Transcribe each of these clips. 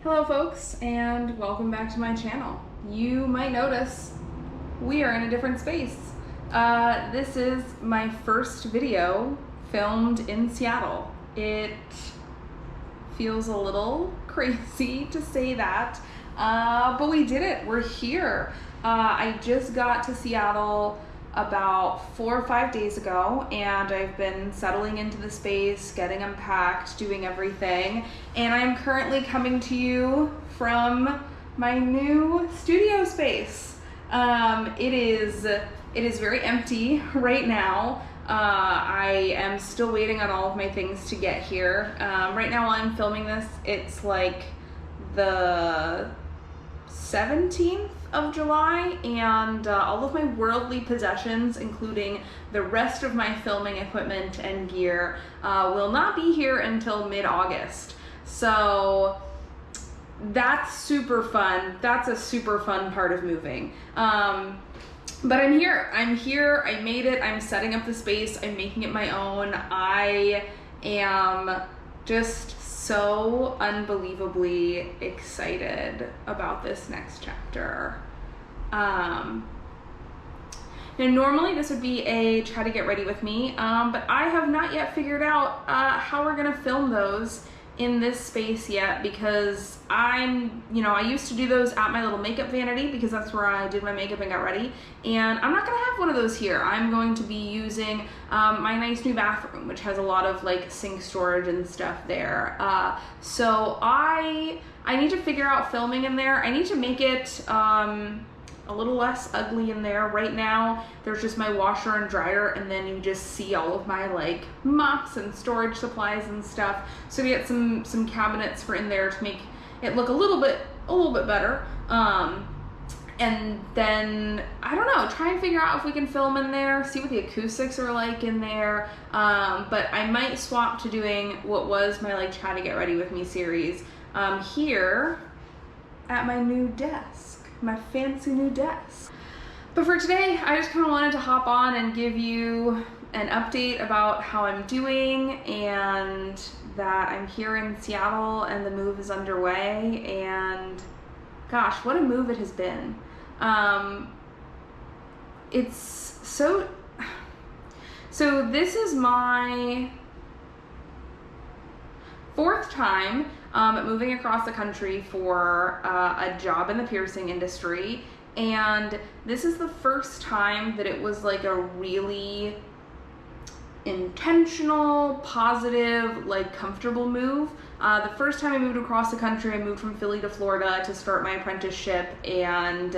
Hello folks, and welcome back to my channel. You might notice we are in a different space. This is my first video filmed in Seattle. It feels a little crazy to say that, but we did it. We're here. I just got to Seattle about 4 or 5 days ago, and I've been settling into the space, getting unpacked, doing everything, and I'm currently coming to you from my new studio space. It is very empty right now. I am still waiting on all of my things to get here. Right now while I'm filming this, it's like the 17th of July, and all of my worldly possessions, including the rest of my filming equipment and gear, will not be here until mid-August. So that's super fun. That's a super fun part of moving. But I'm here, I made it, I'm setting up the space, I'm making it my own. I am just so unbelievably excited about this next chapter. Now normally this would be a try to get ready with me, but I have not yet figured out how we're gonna film those in this space yet, because I used to do those at my little makeup vanity because that's where I did my makeup and got ready, and I'm not gonna have one of those here. I'm going to be using my nice new bathroom, which has a lot of like sink storage and stuff there. So I need to figure out filming in there. I need to make it a little less ugly in there. Right now there's just my washer and dryer, and then you just see all of my like mops and storage supplies and stuff. So we get some cabinets for in there to make it look a little bit better. And then I don't know, try and figure out if we can film in there, see what the acoustics are like in there. But I might swap to doing what was my like try to get ready with me series here at my new desk. My fancy new desk. But for today, I just kind of wanted to hop on and give you an update about how I'm doing, and that I'm here in Seattle and the move is underway, and gosh, what a move it has been. It's so this is my 4th time moving across the country for a job in the piercing industry, and this is the first time that it was like a really intentional, positive, like comfortable move. The first time I moved across the country, I moved from Philly to Florida to start my apprenticeship, and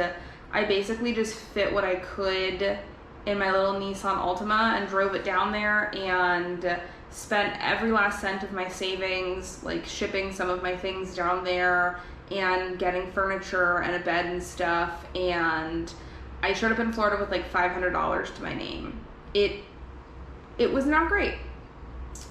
I basically just fit what I could in my little Nissan Altima and drove it down there, and spent every last cent of my savings like shipping some of my things down there and getting furniture and a bed and stuff, and I showed up in Florida with like $500 to my name. It was not great.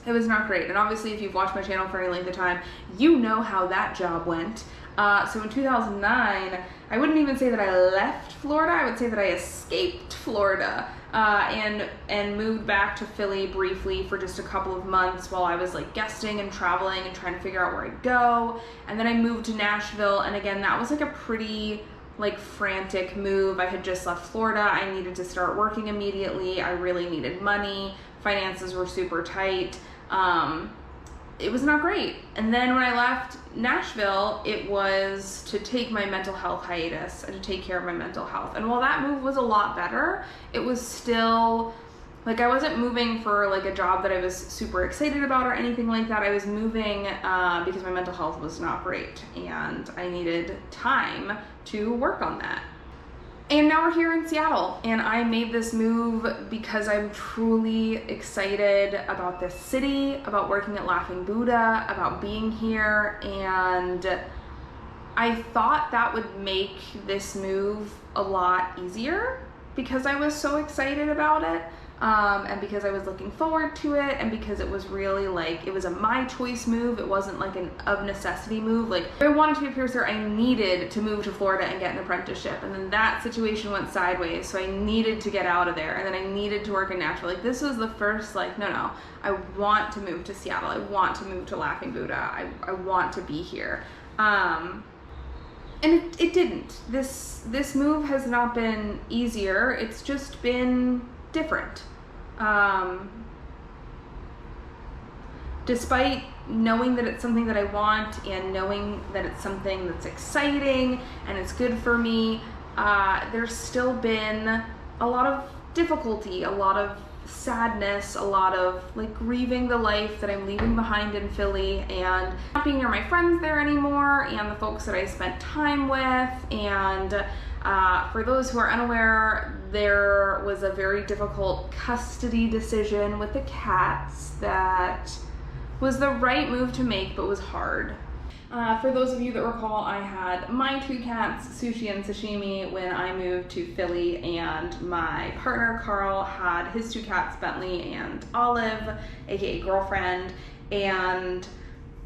It was not great, and obviously if you've watched my channel for any length of time, you know how that job went. So in 2009, I wouldn't even say that I left Florida, I would say that I escaped Florida. And moved back to Philly briefly for just a couple of months while I was like guesting and traveling and trying to figure out where I'd go. And then I moved to Nashville, and again, that was like a pretty like frantic move. I had just left Florida. I needed to start working immediately. I really needed money. Finances were super tight. It was not great. And then when I left Nashville, it was to take my mental health hiatus and to take care of my mental health. And while that move was a lot better, it was still like I wasn't moving for like a job that I was super excited about or anything like that. I was moving because my mental health was not great, and I needed time to work on that. And now we're here in Seattle, and I made this move because I'm truly excited about this city, about working at Laughing Buddha, about being here, and I thought that would make this move a lot easier because I was so excited about it. And because I was looking forward to it, and because it was really like, it was a my choice move. It wasn't like an of necessity move. Like if I wanted to be a piercer, I needed to move to Florida and get an apprenticeship, and then that situation went sideways, so I needed to get out of there, and then I needed to work in Nashville. Like this was the first like, no, I want to move to Seattle. I want to move to Laughing Buddha. I want to be here. And it didn't. This move has not been easier. It's just been different. Despite knowing that it's something that I want and knowing that it's something that's exciting and it's good for me, there's still been a lot of difficulty, a lot of sadness, a lot of like grieving the life that I'm leaving behind in Philly and not being near my friends there anymore and the folks that I spent time with. And for those who are unaware, there was a very difficult custody decision with the cats that was the right move to make, but was hard. For those of you that recall, I had my 2 cats, Sushi and Sashimi, when I moved to Philly, and my partner, Carl, had his 2 cats, Bentley and Olive, aka Girlfriend, and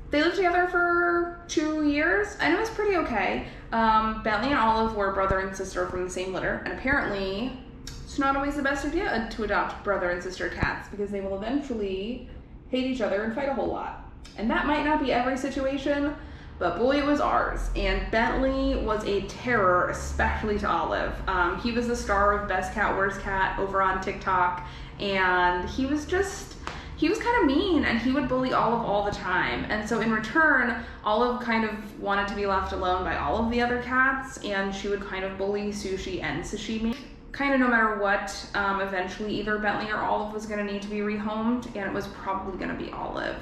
they lived together for 2 years, and it was pretty okay. Bentley and Olive were brother and sister from the same litter, and apparently it's not always the best idea to adopt brother and sister cats because they will eventually hate each other and fight a whole lot. And that might not be every situation, but boy, it was ours. And Bentley was a terror, especially to Olive. He was the star of Best Cat, Worst Cat over on TikTok, and he was kind of mean, and he would bully Olive all the time. And so in return, Olive kind of wanted to be left alone by all of the other cats, and she would kind of bully Sushi and Sashimi. Kind of no matter what, eventually either Bentley or Olive was going to need to be rehomed, and it was probably going to be Olive.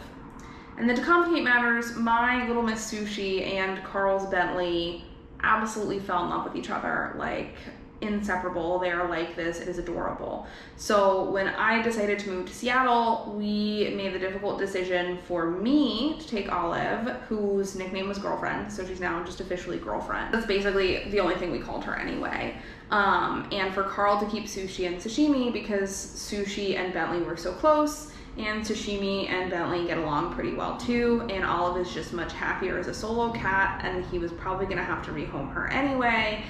And then to complicate matters, my little Miss Sushi and Carl's Bentley absolutely fell in love with each other, like inseparable. They are like this. It is adorable. So when I decided to move to Seattle, we made the difficult decision for me to take Olive, whose nickname was Girlfriend, so she's now just officially Girlfriend. That's basically the only thing we called her anyway. And for Carl to keep Sushi and Sashimi because Sushi and Bentley were so close, and Sashimi and Bentley get along pretty well too, and Olive is just much happier as a solo cat, and he was probably gonna have to rehome her anyway.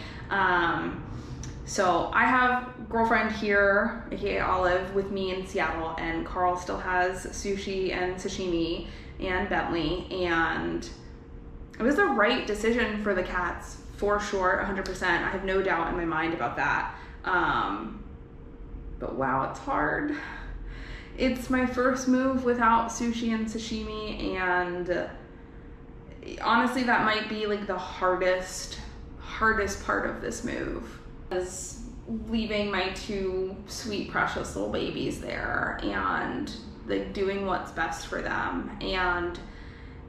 So I have Girlfriend here, aka Olive, with me in Seattle, and Carl still has Sushi and Sashimi and Bentley, and it was the right decision for the cats, for sure, 100%. I have no doubt in my mind about that. But wow, it's hard. It's my first move without Sushi and Sashimi, and honestly, that might be like the hardest part of this move, is leaving my 2 sweet, precious little babies there and like doing what's best for them. And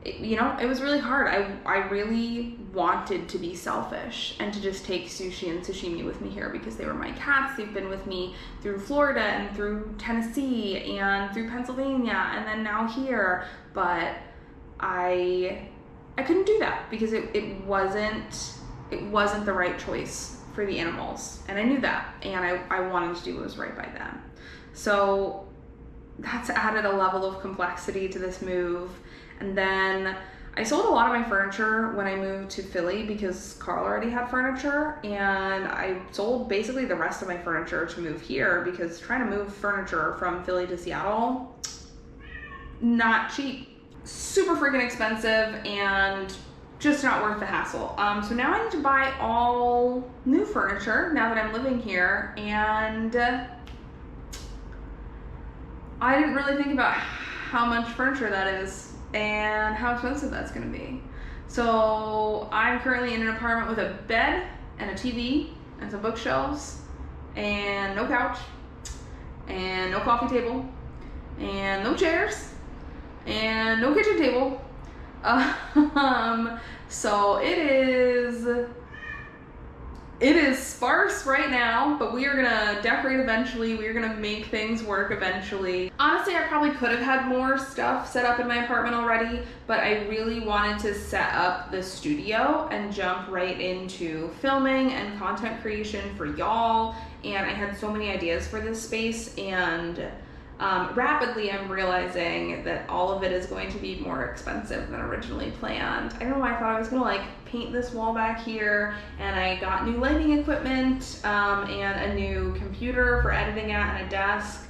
it was really hard. I really wanted to be selfish and to just take Sushi and Sashimi with me here because they were my cats. They've been with me through Florida and through Tennessee and through Pennsylvania and then now here. But I couldn't do that because it wasn't the right choice for the animals, and I knew that, and I wanted to do what was right by them. So that's added a level of complexity to this move. And then I sold a lot of my furniture when I moved to Philly because Carl already had furniture, and I sold basically the rest of my furniture to move here because trying to move furniture from Philly to Seattle, not cheap, super freaking expensive, and just not worth the hassle. So now I need to buy all new furniture now that I'm living here, and I didn't really think about how much furniture that is and how expensive that's gonna be. So I'm currently in an apartment with a bed and a TV and some bookshelves and no couch and no coffee table and no chairs and no kitchen table. So it is sparse right now, but we are gonna decorate eventually. We are gonna make things work eventually. Honestly, I probably could have had more stuff set up in my apartment already, but I really wanted to set up the studio and jump right into filming and content creation for y'all. And I had so many ideas for this space, and rapidly I'm realizing that all of it is going to be more expensive than originally planned. I don't know why I thought I was gonna like paint this wall back here, and I got new lighting equipment and a new computer for editing at and a desk.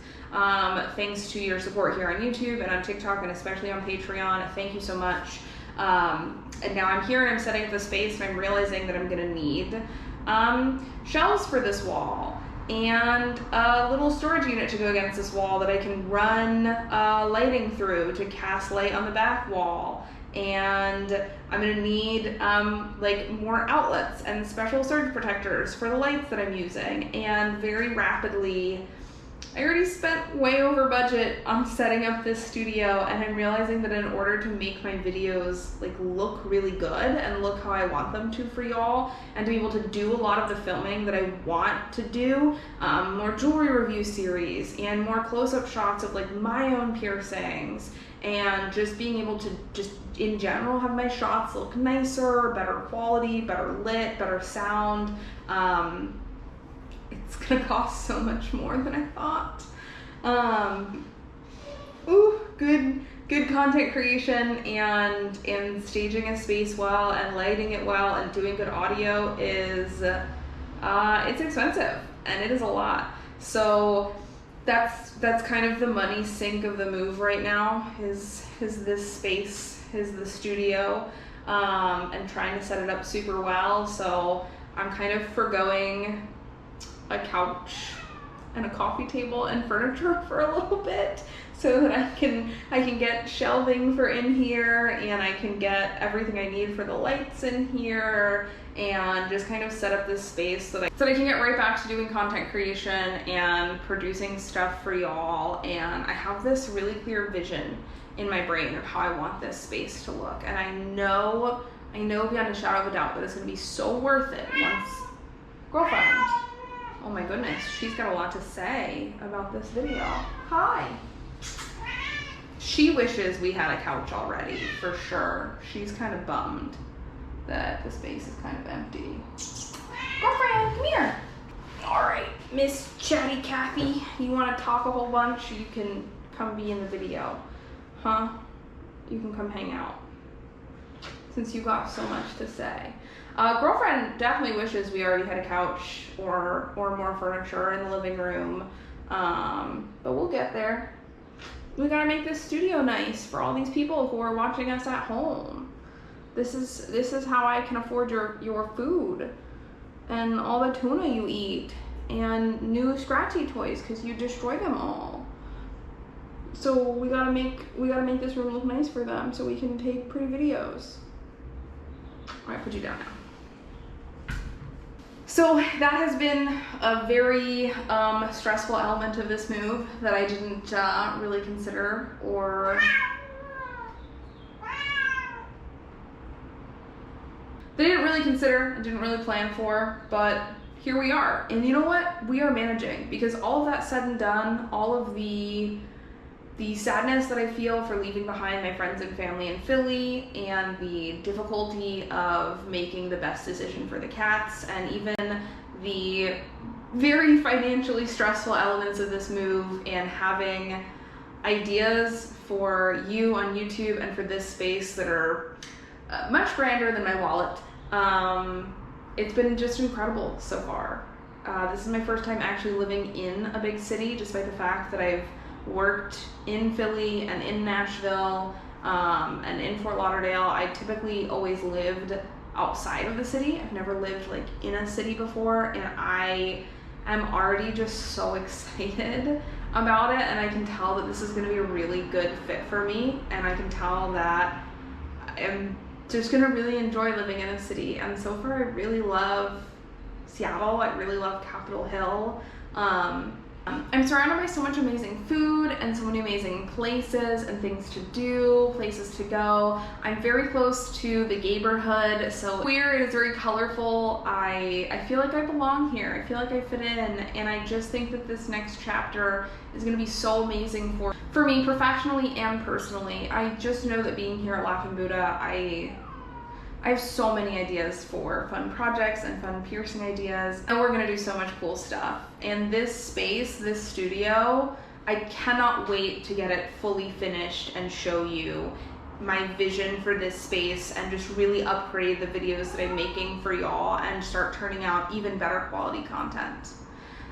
Thanks to your support here on YouTube and on TikTok and especially on Patreon. Thank you so much. And now I'm here and I'm setting up the space, and I'm realizing that I'm gonna need shelves for this wall and a little storage unit to go against this wall that I can run lighting through to cast light on the back wall. And I'm gonna need like more outlets and special surge protectors for the lights that I'm using. And very rapidly, I already spent way over budget on setting up this studio, and I'm realizing that in order to make my videos like look really good and look how I want them to for y'all, and to be able to do a lot of the filming that I want to do, more jewelry review series and more close-up shots of like my own piercings, and just being able to just in general have my shots look nicer, better quality, better lit, better sound. It's gonna cost so much more than I thought. Good content creation and staging a space well and lighting it well and doing good audio is it's expensive, and it is a lot. So that's kind of the money sink of the move right now, is this space, is the studio, and trying to set it up super well. So I'm kind of forgoing a couch and a coffee table and furniture for a little bit, so that I can get shelving for in here, and I can get everything I need for the lights in here, and just kind of set up this space so that I can get right back to doing content creation and producing stuff for y'all. And I have this really clear vision in my brain of how I want this space to look, and I know beyond a shadow of a doubt that it's gonna be so worth it once girlfriend. Oh my goodness, she's got a lot to say about this video. Hi. She wishes we had a couch already, for sure. She's kind of bummed that the space is kind of empty. Girlfriend, come here. All right, Miss Chatty Cathy, you want to talk a whole bunch? You can come be in the video. Huh? You can come hang out, since you got so much to say. Girlfriend definitely wishes we already had a couch or more furniture in the living room, but we'll get there. We gotta make this studio nice for all these people who are watching us at home. This is how I can afford your food and all the tuna you eat and new Scratchy toys, because you destroy them all. So we gotta make this room look nice for them so we can take pretty videos. All right, put you down now. So that has been a very stressful element of this move that I didn't really consider or didn't really plan for, but here we are. And you know what? We are managing, because all of that said and done, all of the sadness that I feel for leaving behind my friends and family in Philly, and the difficulty of making the best decision for the cats, and even the very financially stressful elements of this move, and having ideas for you on YouTube and for this space that are much grander than my wallet. It's been just incredible so far. This is my first time actually living in a big city, despite the fact that I've worked in Philly and in Nashville and in Fort Lauderdale. I typically always lived outside of the city. I've never lived like in a city before, and I am already just so excited about it, and I can tell that this is going to be a really good fit for me, and I can tell that I'm just going to really enjoy living in a city. And so far I really love Seattle. I really love Capitol Hill. I'm surrounded by so much amazing food and so many amazing places and things to do, places to go. I'm very close to the neighborhood, so queer, it is very colorful. I feel like I belong here. I feel like I fit in, and I just think that this next chapter is going to be so amazing for me professionally and personally. I just know that being here at Laughing Buddha, I have so many ideas for fun projects and fun piercing ideas, and we're gonna do so much cool stuff. And this space, this studio, I cannot wait to get it fully finished and show you my vision for this space, and just really upgrade the videos that I'm making for y'all and start turning out even better quality content.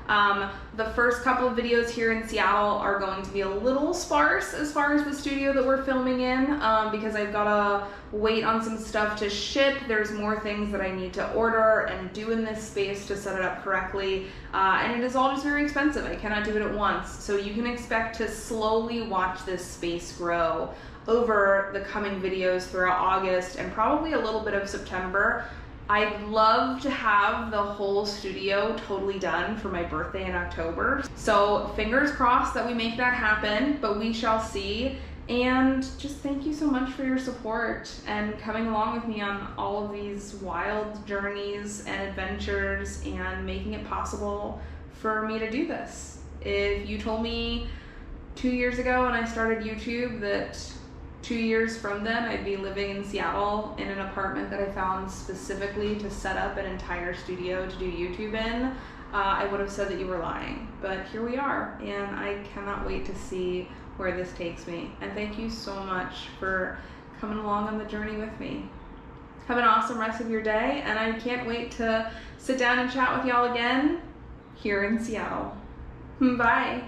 The first couple of videos here in Seattle are going to be a little sparse as far as the studio that we're filming in, because I've gotta wait on some stuff to ship. There's more things that I need to order and do in this space to set it up correctly, and it is all just very expensive. I cannot do it at once, so you can expect to slowly watch this space grow over the coming videos throughout August and probably a little bit of September. I'd love to have the whole studio totally done for my birthday in October. So fingers crossed that we make that happen, but we shall see. And just thank you so much for your support and coming along with me on all of these wild journeys and adventures and making it possible for me to do this. If you told me 2 years ago when I started YouTube that 2 years from then I'd be living in Seattle in an apartment that I found specifically to set up an entire studio to do YouTube in, I would have said that you were lying. But here we are, and I cannot wait to see where this takes me. And thank you so much for coming along on the journey with me. Have an awesome rest of your day, and I can't wait to sit down and chat with y'all again here in Seattle. Bye.